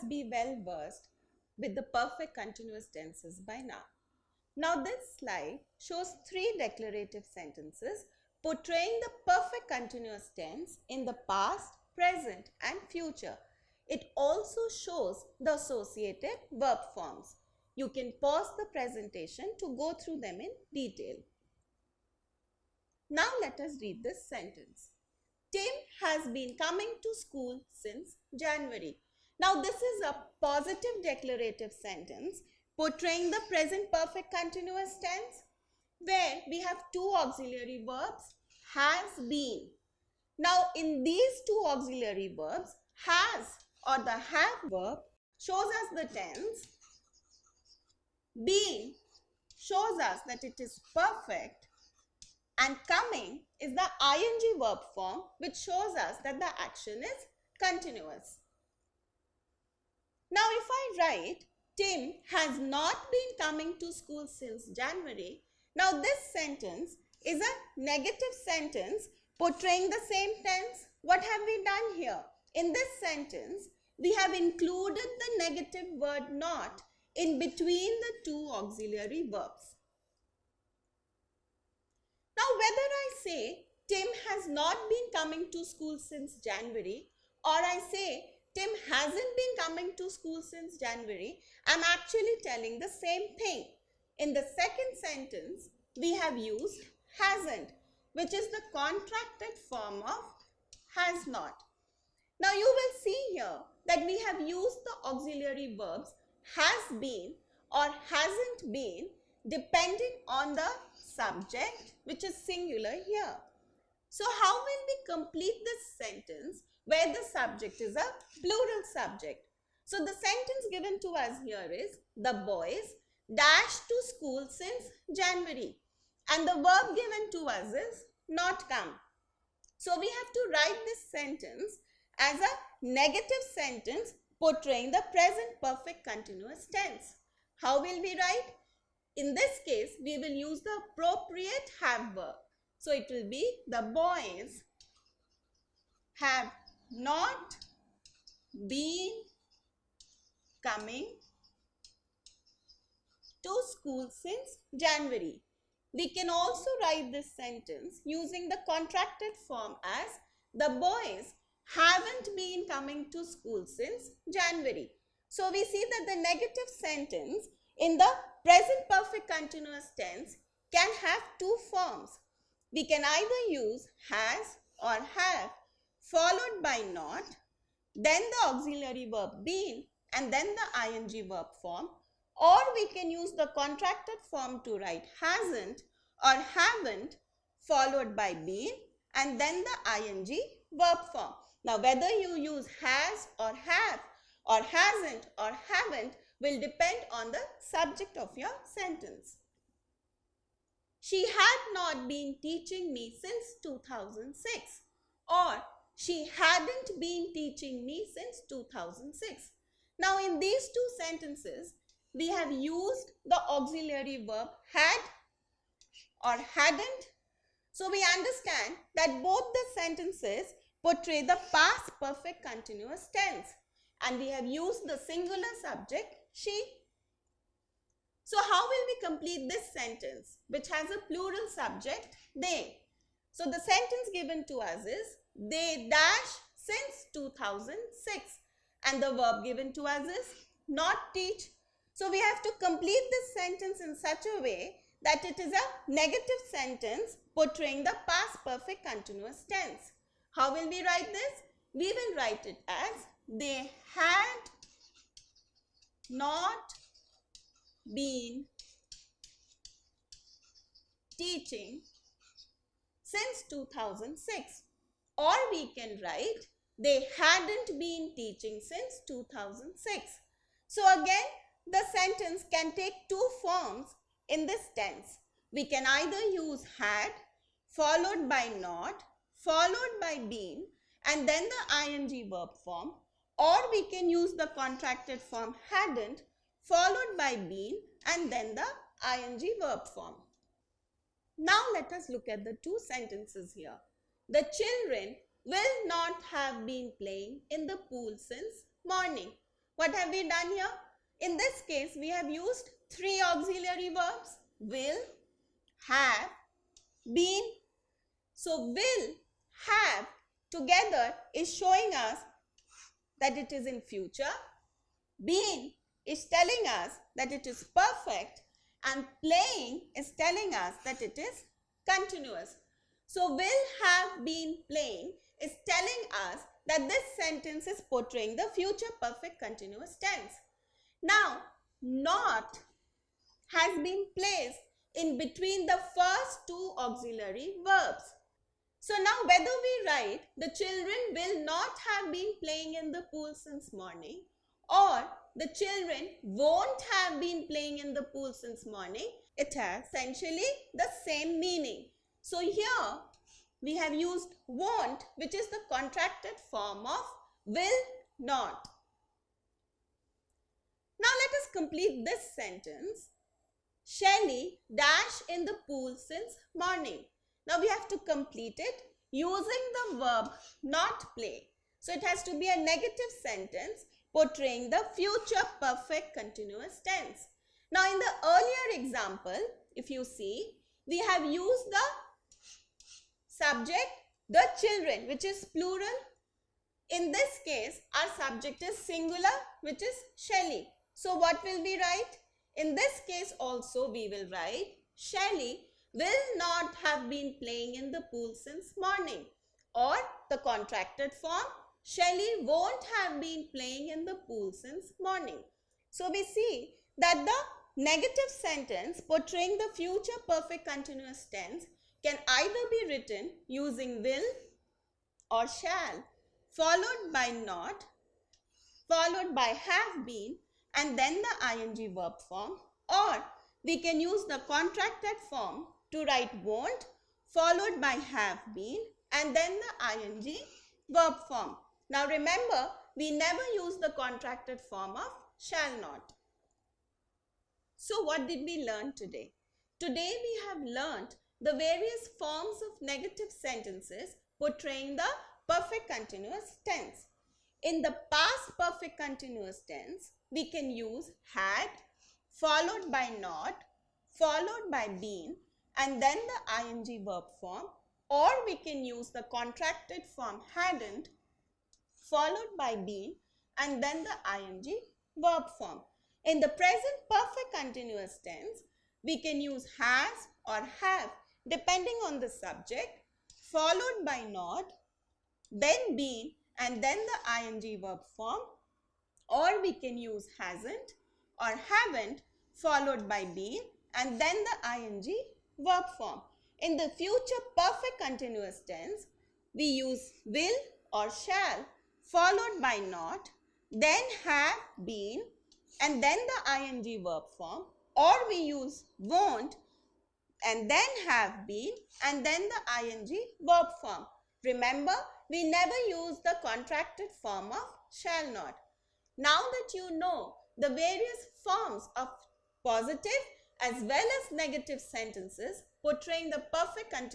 must be well versed with the perfect continuous tenses by now. Now this slide shows three declarative sentences portraying the perfect continuous tense in the past, present and future. It also shows the associated verb forms. You can pause the presentation to go through them in detail. Now let us read this sentence. Tim has been coming to school since January. Now this is a positive declarative sentence portraying the present perfect continuous tense where we have two auxiliary verbs, has been. Now in these two auxiliary verbs, has or the have verb shows us the tense, been shows us that it is perfect, and coming is the ing verb form which shows us that the action is continuous. Now if I write Tim has not been coming to school since January, now this sentence is a negative sentence portraying the same tense. What have we done here? In this sentence, we have included the negative word not in between the two auxiliary verbs. Now whether I say Tim has not been coming to school since January or I say Tim hasn't been coming to school since January, I am actually telling the same thing. In the second sentence, we have used hasn't, which is the contracted form of has not. Now you will see here that we have used the auxiliary verbs has been or hasn't been depending on the subject, which is singular here. So how will we complete this sentence where the subject is a plural subject? So the sentence given to us here is the boys dashed to school since January, and the verb given to us is not come. So we have to write this sentence as a negative sentence portraying the present perfect continuous tense. How will we write? In this case, we will use the appropriate have verb. So it will be the boys have not been coming to school since January. We can also write this sentence using the contracted form as the boys haven't been coming to school since January. So we see that the negative sentence in the present perfect continuous tense can have two forms. We can either use has or have followed by not, then the auxiliary verb been and then the ing verb form, or we can use the contracted form to write hasn't or haven't followed by been and then the ing verb form. Now whether you use has or have or hasn't or haven't will depend on the subject of your sentence. She had not been teaching me since 2006, or she hadn't been teaching me since 2006. Now in these two sentences, we have used the auxiliary verb had or hadn't. So we understand that both the sentences portray the past perfect continuous tense, and we have used the singular subject she. So how will we complete this sentence which has a plural subject they? So the sentence given to us is they dash since 2006 and the verb given to us is not teach. So we have to complete this sentence in such a way that it is a negative sentence portraying the past perfect continuous tense. How will we write this? We will write it as they had not been teaching since 2006, or we can write they hadn't been teaching since 2006. So again, the sentence can take two forms in this tense. We can either use had followed by not followed by been and then the ing verb form, or we can use the contracted form hadn't followed by been and then the ing verb form. Now let us look at the two sentences here. The children will not have been playing in the pool since morning. What have we done here? In this case, we have used three auxiliary verbs: will, have, been. So will, have together is showing us that it is in future. Been is telling us that it is perfect, and playing is telling us that it is continuous. So will have been playing is telling us that this sentence is portraying the future perfect continuous tense. Now, not has been placed in between the first two auxiliary verbs. So now whether we write the children will not have been playing in the pool since morning, or the children won't have been playing in the pool since morning, it has essentially the same meaning. So here we have used won't, which is the contracted form of will not. Now let us complete this sentence. Shelley dash in the pool since morning. Now we have to complete it using the verb not play. So it has to be a negative sentence portraying the future perfect continuous tense. Now in the earlier example, if you see, we have used the subject, the children, which is plural. In this case, our subject is singular, which is Shelley. So what will we write? In this case also we will write Shelley will not have been playing in the pool since morning, or the contracted form Shelley won't have been playing in the pool since morning. So we see that the negative sentence portraying the future perfect continuous tense can either be written using will or shall, followed by not, followed by have been, and then the ing verb form, or we can use the contracted form to write won't, followed by have been, and then the ing verb form. Now remember, we never use the contracted form of shall not. So what did we learn today? Today we have learnt the various forms of negative sentences portraying the perfect continuous tense. In the past perfect continuous tense, we can use had, followed by not, followed by been, and then the ing verb form, or we can use the contracted form hadn't, followed by been, and then the ing verb form. In the present perfect continuous tense, we can use has or have depending on the subject, followed by not, then been, and then the ing verb form, or we can use hasn't or haven't followed by been, and then the ing verb form. In the future perfect continuous tense, we use will or shall followed by not, then have been, and then the ing verb form, or we use won't and then have been, and then the ing verb form. Remember, we never use the contracted form of shall not. Now that you know the various forms of positive as well as negative sentences portraying the perfect continuous